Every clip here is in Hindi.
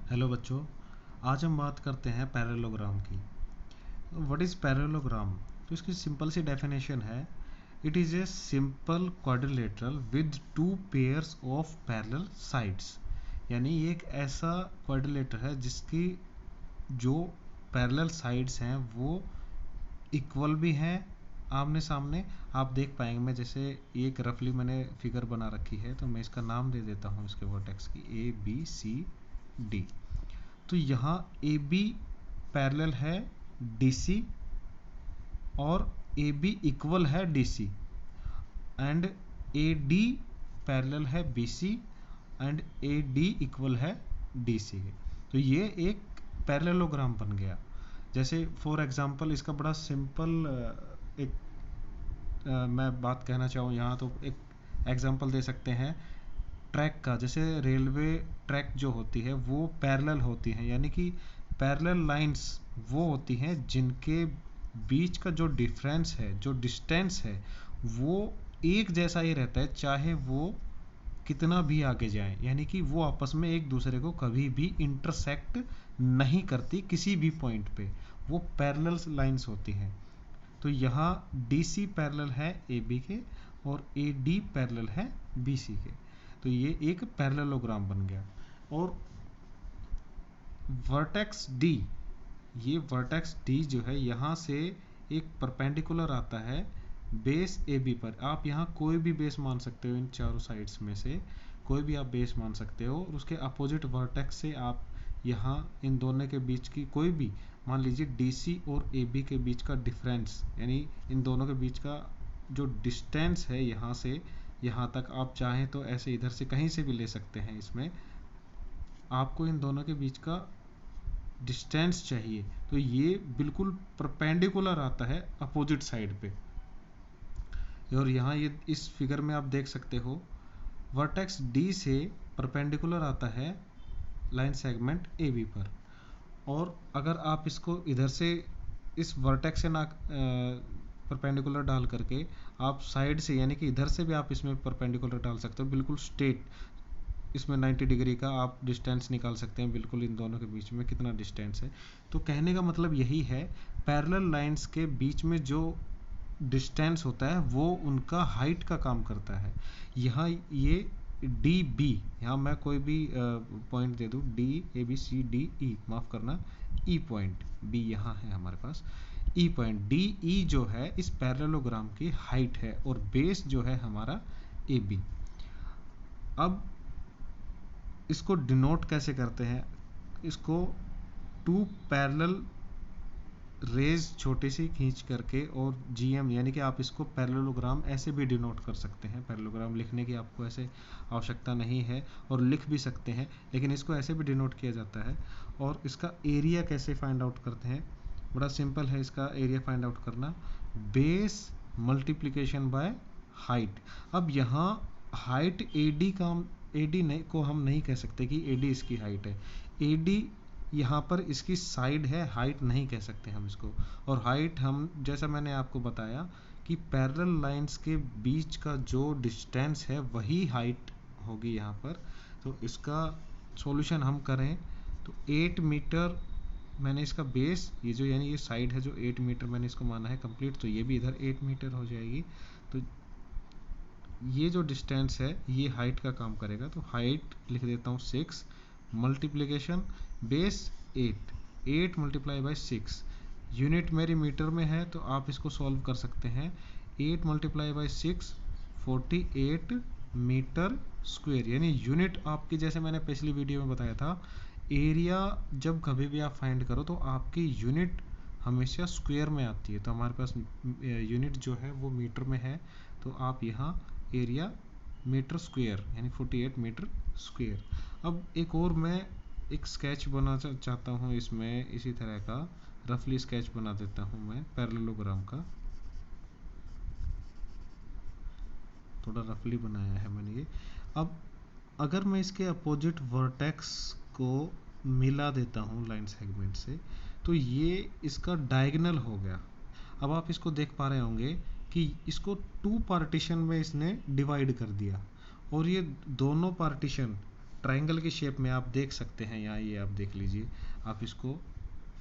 हेलो बच्चों, आज हम बात करते हैं पैरेललोग्राम की। What is parallelogram? तो इसकी सिंपल सी डेफिनेशन है, it is a simple quadrilateral with two pairs of parallel sides. यानी ये एक ऐसा क्वाड्रिलेटर है जिसकी जो पैरेलल साइड्स हैं वो इक्वल भी हैं, आमने सामने। आप देख पाएंगे, मैं जैसे एक रफली मैंने फिगर बना रखी है, तो मैं इसका नाम दे देता हूँ इसके वर्टेक्स की, ए बी सी डी। तो यहाँ ए बी पैरेलल है डी सी और ए बी इक्वल है D C, and A D parallel है B C and A D equal है डी सी के। तो ये एक पैरेललोग्राम बन गया। जैसे फॉर एग्जांपल इसका बड़ा सिंपल एक मैं बात कहना चाहूँ यहाँ, तो एक एग्जांपल दे सकते हैं ट्रैक का। जैसे रेलवे ट्रैक जो होती है वो पैरेलल होती हैं, यानी कि पैरेलल लाइंस वो होती हैं जिनके बीच का जो डिफरेंस है, जो डिस्टेंस है, वो एक जैसा ही रहता है, चाहे वो कितना भी आगे जाए। यानी कि वो आपस में एक दूसरे को कभी भी इंटरसेक्ट नहीं करती किसी भी पॉइंट पे, वो पैरेलल लाइंस होती हैं। तो यहाँ डी सी पैरेलल है ए बी के और ए डी पैरेलल है बी सी के। तो ये एक पैरेललोग्राम बन गया। और वर्टेक्स डी, ये वर्टेक्स डी जो है यहाँ से एक परपेंडिकुलर आता है बेस ए बी पर। आप यहाँ कोई भी बेस मान सकते हो, इन चारों साइड्स में से कोई भी आप बेस मान सकते हो, और उसके अपोजिट वर्टेक्स से आप यहाँ इन दोनों के बीच की कोई भी, मान लीजिए डी सी और ए बी के बीच का डिफरेंस, यानी इन दोनों के बीच का जो डिस्टेंस है यहाँ से यहाँ तक, आप चाहें तो ऐसे इधर से कहीं से भी ले सकते हैं। इसमें आपको इन दोनों के बीच का डिस्टेंस चाहिए, तो ये बिल्कुल परपेंडिकुलर आता है अपोजिट साइड पे। और यहाँ ये इस फिगर में आप देख सकते हो, वर्टेक्स डी से परपेंडिकुलर आता है लाइन सेगमेंट ए बी पर। और अगर आप इसको इधर से इस वर्टेक्स से ना परपेंडिकुलर डाल करके आप साइड से, यानी कि इधर से भी आप इसमें परपेंडिकुलर डाल सकते हो, बिल्कुल स्ट्रेट इसमें 90 डिग्री का आप डिस्टेंस निकाल सकते हैं, बिल्कुल इन दोनों के बीच में कितना डिस्टेंस है। तो कहने का मतलब यही है, पैरेलल लाइंस के बीच में जो डिस्टेंस होता है वो उनका हाइट का काम करता है। यहाँ ये डी बी, यहाँ मैं कोई भी पॉइंट दे दूँ, D A B C D E, माफ़ करना, ई पॉइंट बी यहाँ है हमारे पास, ई पॉइंट डी ई जो है इस पैरेललोग्राम की हाइट है, और बेस जो है हमारा ए बी। अब इसको डिनोट कैसे करते हैं? इसको टू पैरेलल रेज छोटी सी खींच करके, और जीएम, यानी कि आप इसको पैरेललोग्राम ऐसे भी डिनोट कर सकते हैं। पैरेललोग्राम लिखने की आपको ऐसे आवश्यकता नहीं है, और लिख भी सकते हैं, लेकिन इसको ऐसे भी डिनोट किया जाता है। और इसका एरिया कैसे फाइंड आउट करते हैं? बड़ा सिंपल है इसका एरिया फाइंड आउट करना, बेस मल्टीप्लिकेशन बाय हाइट। अब यहाँ हाइट ए डी का, ए डी नहीं को हम नहीं कह सकते कि ए डी इसकी हाइट है। ए डी यहाँ पर इसकी साइड है, हाइट नहीं कह सकते हम इसको। और हाइट हम, जैसा मैंने आपको बताया कि पैरेलल लाइंस के बीच का जो डिस्टेंस है वही हाइट होगी यहाँ पर। तो इसका सॉल्यूशन हम करें तो 8 मीटर मैंने इसका बेस, ये जो यानी ये साइड है जो 8 मीटर मैंने इसको माना है कंप्लीट, तो ये भी इधर 8 मीटर हो जाएगी। तो ये जो डिस्टेंस है ये हाइट का काम करेगा। तो हाइट लिख देता हूँ 6 multiplication base 8 multiply by 6, unit मेरी मीटर में है तो आप इसको सॉल्व कर सकते हैं। 8 मल्टीप्लाई बाई 6 48 मीटर स्क्वायर, यानी यूनिट आपकी, जैसे मैंने पिछली वीडियो में बताया था, एरिया जब कभी भी आप फाइंड करो तो आपकी यूनिट हमेशा स्क्वायर में आती है। तो हमारे पास यूनिट जो है वो मीटर में है, तो आप यहाँ एरिया मीटर स्क्वायर यानी 48 मीटर स्क्वायर। अब एक और मैं एक स्केच बनाना चाहता हूँ इसमें, इसी तरह का रफली स्केच बना देता हूँ मैं पैरेललोग्राम का। थोड़ा रफली बनाया है मैंने ये। अब अगर मैं इसके अपोजिट वर्टेक्स को मिला देता हूँ लाइन सेगमेंट से, तो ये इसका डायगोनल हो गया। अब आप इसको देख पा रहे होंगे कि इसको 2 पार्टीशन में इसने डिवाइड कर दिया, और ये दोनों पार्टीशन ट्राइंगल की शेप में आप देख सकते हैं यहाँ, ये आप देख लीजिए, आप इसको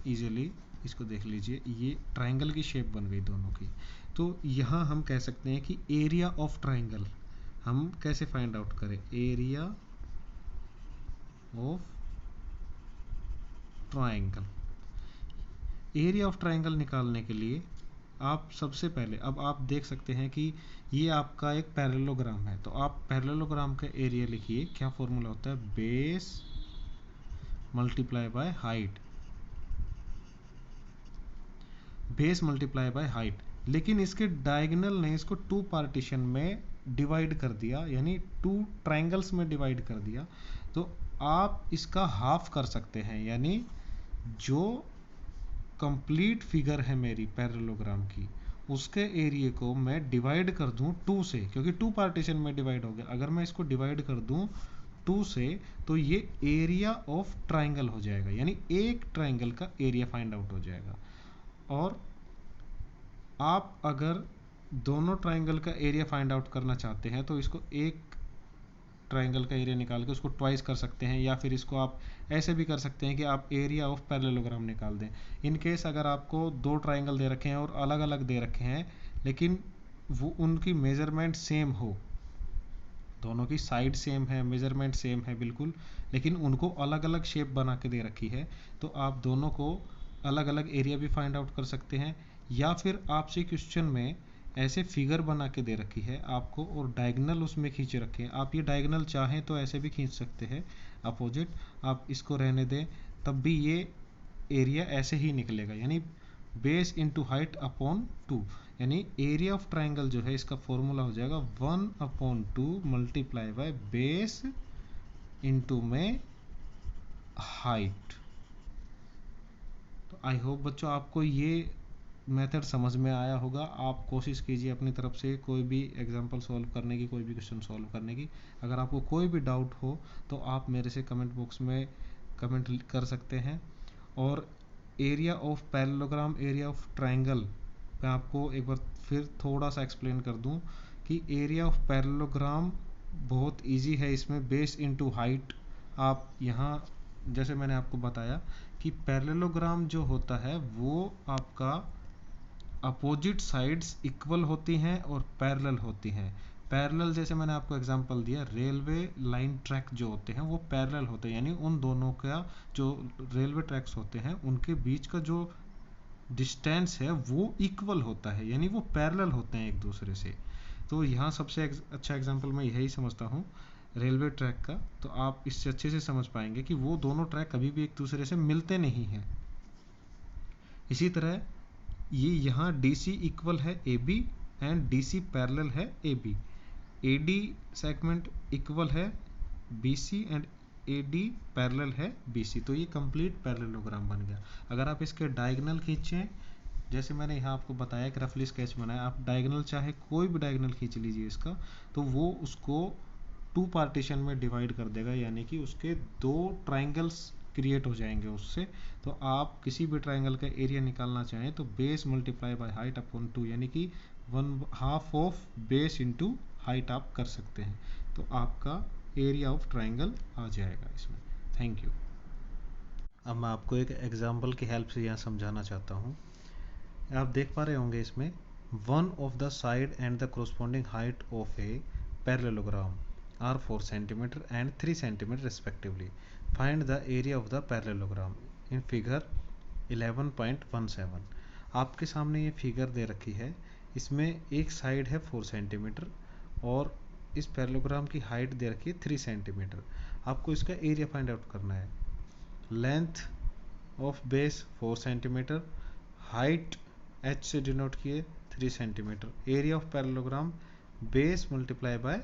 इजीली इसको देख लीजिए, ये ट्राइंगल की शेप बन गई दोनों की। तो यहाँ हम कह सकते हैं कि एरिया ऑफ ट्राइंगल हम कैसे फाइंड आउट करें, area of triangle. Area of triangle निकालने के लिए आप सबसे पहले, अब आप देख सकते हैं कि ये आपका एक पैरेललोग्राम है, तो आप पैरेललोग्राम का एरिया लिखिए, क्या फॉर्मूला होता है, base multiply by height, base multiply by height. लेकिन इसके डायगोनल ने इसको टू पार्टीशन में डिवाइड कर दिया, यानी टू ट्राइंगल्स में डिवाइड कर दिया, तो आप इसका हाफ कर सकते हैं, यानी जो कंप्लीट फिगर है मेरी पैरेललोग्राम की, उसके एरिया को मैं डिवाइड कर दूं टू से, क्योंकि टू पार्टीशन में डिवाइड हो गया, अगर मैं इसको डिवाइड कर दूं टू से तो ये एरिया ऑफ ट्राइंगल हो जाएगा, यानी एक ट्राइंगल का एरिया फाइंड आउट हो जाएगा। और आप अगर दोनों ट्राइंगल का एरिया फाइंड आउट करना चाहते हैं तो इसको एक ट्राइंगल का एरिया निकाल के उसको ट्वाइस कर सकते हैं, या फिर इसको आप ऐसे भी कर सकते हैं कि आप एरिया ऑफ पैरेललोग्राम निकाल दें। इन केस अगर आपको दो ट्राइंगल दे रखे हैं और अलग अलग दे रखे हैं, लेकिन वो उनकी मेजरमेंट सेम हो, दोनों की साइड सेम है, मेजरमेंट सेम है बिल्कुल, लेकिन उनको अलग अलग शेप बना के दे रखी है, तो आप दोनों को अलग अलग एरिया भी फाइंड आउट कर सकते हैं। या फिर आपसे क्वेश्चन में ऐसे फिगर बना के दे रखी है आपको और डायगोनल उसमें खींच रखे हैं, आप ये डायगोनल चाहें तो ऐसे भी खींच सकते हैं अपोजिट, आप इसको रहने दें तब भी ये एरिया ऐसे ही निकलेगा, यानी base into height upon two, यानी एरिया ऑफ ट्राइंगल जो है इसका फॉर्मूला हो जाएगा 1/2 मल्टीप्लाई बाय बेस इंटू में हाइट। तो आई होप बच्चों आपको ये मेथड समझ में आया होगा। आप कोशिश कीजिए अपनी तरफ से कोई भी एग्जांपल सॉल्व करने की, कोई भी क्वेश्चन सॉल्व करने की। अगर आपको कोई भी डाउट हो तो आप मेरे से कमेंट बॉक्स में कमेंट कर सकते हैं। और area of parallelogram, area of triangle मैं आपको एक बार फिर थोड़ा सा एक्सप्लेन कर दूं कि एरिया ऑफ पैरेललोग्राम बहुत इजी है, इसमें बेस इनटू हाइट। आप यहाँ जैसे मैंने आपको बताया कि पैरेललोग्राम जो होता है वो आपका अपोजिट साइड्स इक्वल होती हैं और पैरेलल होती हैं। पैरेलल जैसे मैंने आपको एग्जांपल दिया, रेलवे लाइन ट्रैक जो होते हैं वो पैरेलल होते हैं, यानी उन दोनों का जो रेलवे ट्रैक्स होते हैं उनके बीच का जो डिस्टेंस है वो इक्वल होता है, यानी वो पैरेलल होते हैं एक दूसरे से। तो यहाँ सबसे अच्छा एग्जांपल मैं यही समझता हूँ रेलवे ट्रैक का, तो आप इससे अच्छे से समझ पाएंगे कि वो दोनों ट्रैक कभी भी एक दूसरे से मिलते नहीं हैं। इसी तरह ये यहाँ DC इक्वल है AB एंड DC पैरेलल है AB, AD सेगमेंट इक्वल है BC एंड AD पैरेलल है BC, तो ये कंप्लीट पैरेललोग्राम बन गया। अगर आप इसके डायगोनल खींचें, जैसे मैंने यहाँ आपको बताया एक रफली स्केच बनाया, आप डायगोनल चाहे कोई भी डायगोनल खींच लीजिए इसका, तो वो उसको टू पार्टीशन में डिवाइड कर देगा, यानी कि उसके दो ट्राइंगल्स क्रिएट हो जाएंगे उससे। तो आप किसी भी ट्राइंगल का एरिया निकालना चाहें तो base multiply by height upon two, यानी कि 1/2 ऑफ बेस इंटू हाइट आप कर सकते हैं, तो आपका एरिया ऑफ ट्राइंगल आ जाएगा इसमें। Thank you. अब मैं आपको एक एग्जांपल की हेल्प से यहाँ समझाना चाहता हूँ। आप देख पा रहे होंगे इसमें, one of the side and the corresponding height of a parallelogram are 4 cm and 3 cm respectively. Find the area of the parallelogram in figure 11.17. आपके सामने ये फिगर दे रखी है, इसमें एक साइड है 4 सेंटीमीटर और इस पैरेललोग्राम की हाइट दे रखी है 3 सेंटीमीटर। आपको इसका एरिया फाइंड आउट करना है। Length of base 4 centimetre, height h से डिनोट किए 3 centimetre, area of parallelogram base multiply by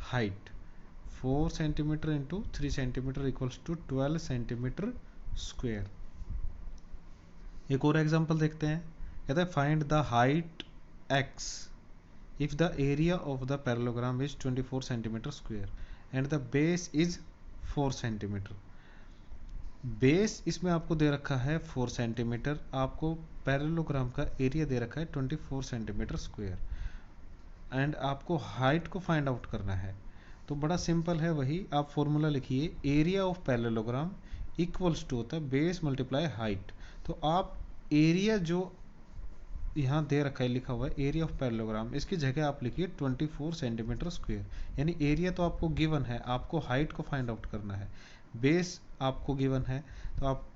height 4 centimetre into 3 centimetre equals to 12 centimetre square. एक और एग्जांपल देखते हैं, कहता है find the height x if the area of the parallelogram is 24 centimeter square and the base is 4 centimeter. Base इसमें आपको दे रखा है 4 सेंटीमीटर, आपको पैरेललोग्राम का एरिया दे रखा है 24 सेंटीमीटर स्क्वायर एंड आपको हाइट को फाइंड आउट करना है। तो बड़ा सिंपल है, वही आप फॉर्मूला लिखिए, area of parallelogram equals to होता है बेस मल्टीप्लाई हाइट। तो आप एरिया जो यहाँ दे रखा है, लिखा हुआ है एरिया ऑफ पैरेललोग्राम, इसकी जगह आप लिखिए 24 सेंटीमीटर स्क्वायर। यानी एरिया तो आपको गिवन है, आपको हाइट को फाइंड आउट करना है। बेस आपको गिवन है, तो आप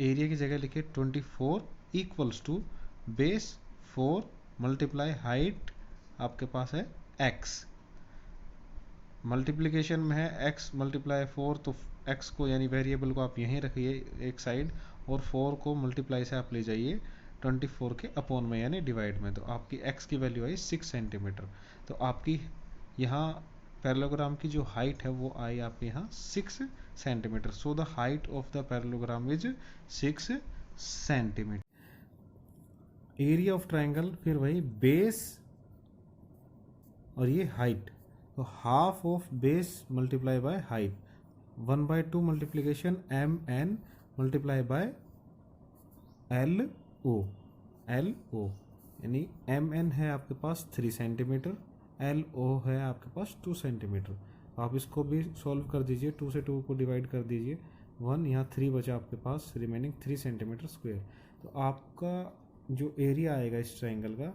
एरिया की जगह लिखिए 24 equals to base 4 multiply height आपके पास है x, मल्टीप्लिकेशन में है x मल्टीप्लाई 4, तो x को यानी वेरिएबल को आप यहीं रखिए एक साइड, और 4 को मल्टीप्लाई से आप ले जाइए 24 के अपॉन में यानी डिवाइड में, तो आपकी x की वैल्यू आई 6 सेंटीमीटर। तो आपकी यहाँ पैरेललोग्राम की जो हाइट है वो आई आपके यहाँ 6 centimetre. So the height of the parallelogram is 6 centimetre. Area of triangle फिर वही बेस और ये हाइट, तो half of base multiply by height, 1/2 multiplication M N multiply by L O, यानी एम एन है आपके पास 3 सेंटीमीटर, एल ओ है आपके पास 2 सेंटीमीटर। आप इसको भी सॉल्व कर दीजिए, 2 से 2 को डिवाइड कर दीजिए, 1 यहाँ 3 बचा आपके पास, रिमेनिंग 3 सेंटीमीटर स्क्वायर। तो आपका जो एरिया आएगा इस ट्राइंगल का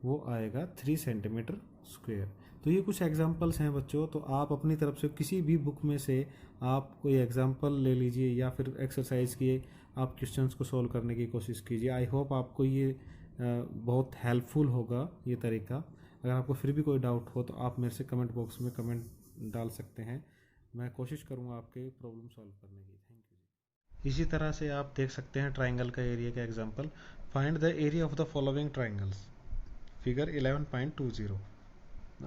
वो आएगा 3 सेंटीमीटर स्क्वायर। तो ये कुछ एग्जांपल्स हैं बच्चों, तो आप अपनी तरफ से किसी भी बुक में से आप कोई एग्जांपल ले लीजिए या फिर एक्सरसाइज की आप क्वेश्चंस को सॉल्व करने की कोशिश कीजिए। आई होप आपको ये बहुत हेल्पफुल होगा ये तरीका। अगर आपको फिर भी कोई डाउट हो तो आप मेरे से कमेंट बॉक्स में कमेंट डाल सकते हैं, मैं कोशिश करूँगा आपके प्रॉब्लम सॉल्व करने की। Thank you. इसी तरह से आप देख सकते हैं ट्राइंगल का एरिया का example. Find the area of the following triangles, figure 11.20।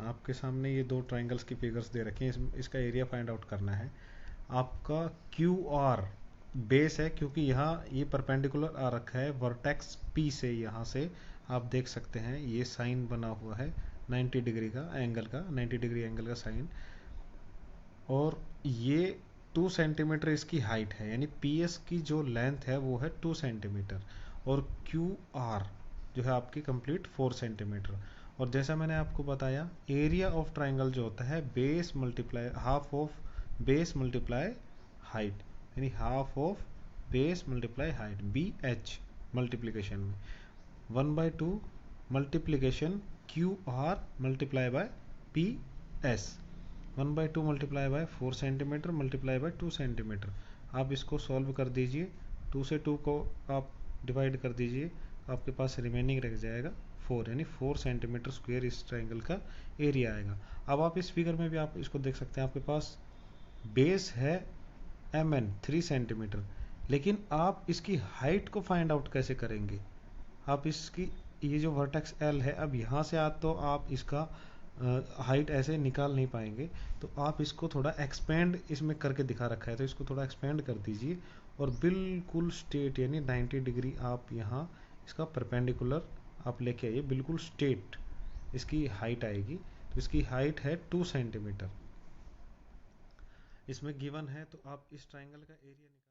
आपके सामने ये दो ट्राइंगल्स की फिगर्स दे रखी हैं, इसका एरिया फाइंड आउट करना है। आपका क्यू आर बेस है, क्योंकि यहाँ ये परपेंडिकुलर आ रखा है वर्टेक्स पी से, यहाँ से आप देख सकते हैं ये साइन बना हुआ है 90 डिग्री का एंगल का, 90 डिग्री एंगल का साइन, और ये 2 सेंटीमीटर इसकी हाइट है, यानी पी एस की जो लेंथ है वो है 2 सेंटीमीटर, और क्यू आर जो है आपकी कंप्लीट 4 सेंटीमीटर। और जैसा मैंने आपको बताया एरिया ऑफ ट्राइंगल जो होता है base multiply half of base multiply height, यानी half of base multiply height, B H multiplication में 1/2 multiplication Q R multiply by P S, 1/2 multiply by 4 centimetre multiply by 2 centimetre. आप इसको सॉल्व कर दीजिए, 2 से 2 को आप डिवाइड कर दीजिए, आपके पास रिमेनिंग रह जाएगा 4, यानी 4 सेंटीमीटर स्क्वायर इस ट्राइंगल का एरिया आएगा। अब आप इस फिगर में भी आप इसको देख सकते हैं, आपके पास बेस है एम एन 3 सेंटीमीटर, लेकिन आप इसकी हाइट को फाइंड आउट कैसे करेंगे? आप इसकी ये जो वर्टेक्स एल है, अब यहाँ से तो आप इसका हाइट ऐसे निकाल नहीं पाएंगे, तो आप इसको थोड़ा एक्सपेंड इसमें करके दिखा रखा है, तो इसको थोड़ा एक्सपेंड कर दीजिए और बिल्कुल स्ट्रेट यानी 90 डिग्री आप यहाँ इसका परपेंडिकुलर आप लेके आइए, बिल्कुल स्ट्रेट इसकी हाइट आएगी। तो इसकी हाइट है 2 सेंटीमीटर इसमें गिवन है, तो आप इस ट्राइंगल का एरिया